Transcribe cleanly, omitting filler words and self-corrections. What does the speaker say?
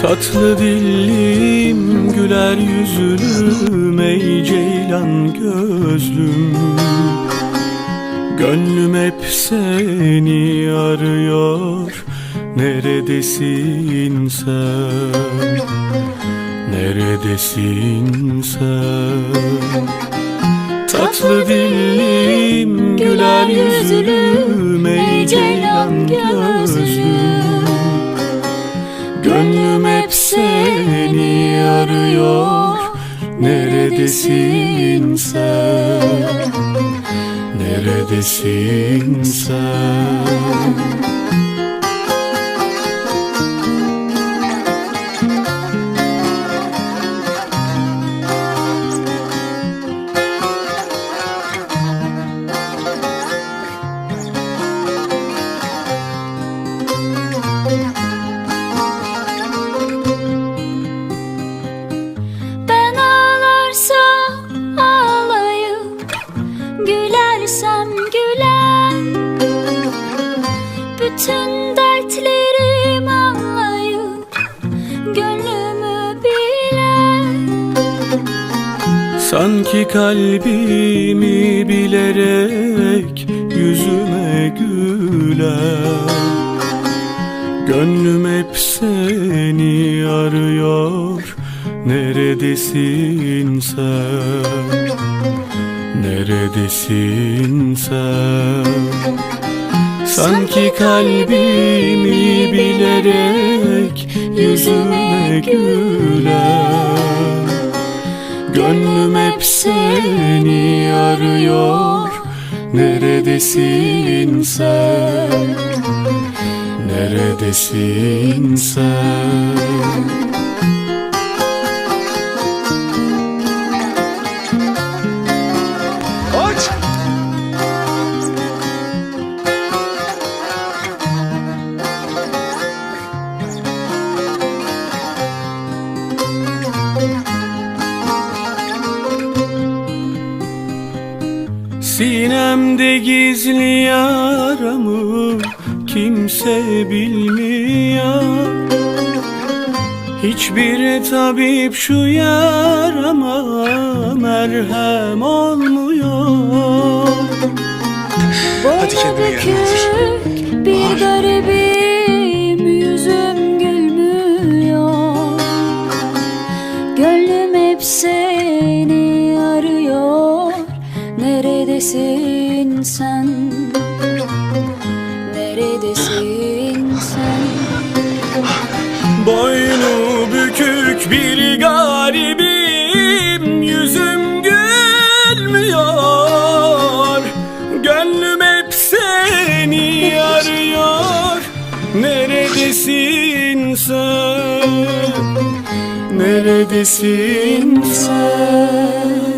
Tatlı dillim, güler yüzlüm, ey ceylan gözlüm. Gönlüm hep seni arıyor, neredesin sen? Neredesin sen? Tatlı dillim, güler yüzlüm, ey ceylan gözlüm. Gönlüm hep seni arıyor, neredesin sen? Neredesin sen? Gülersem gülen, bütün dertlerim anlayıp gönlümü bilen. Sanki kalbimi bilerek yüzüme gülen. Gönlüm hep seni arıyor, neredesin sen? Neredesin sen? Sanki kalbimi bilerek yüzüme gülen. Gönlüm hep seni arıyor, neredesin sen? Neredesin sen? Sinemde gizli yaramı kimse bilmiyor. Hiçbir tabip şu yarama merhem olmuyor. Hadi kendine gel. Bir garibim, yüzüm gülmüyor. Gönlüm hep seni arıyor, neredesin sen? Neredesin sen? Boynu bükük bir garibim, yüzüm gülmüyor. Gönlüm hep seni arıyor, neredesin sen? Neredesin sen?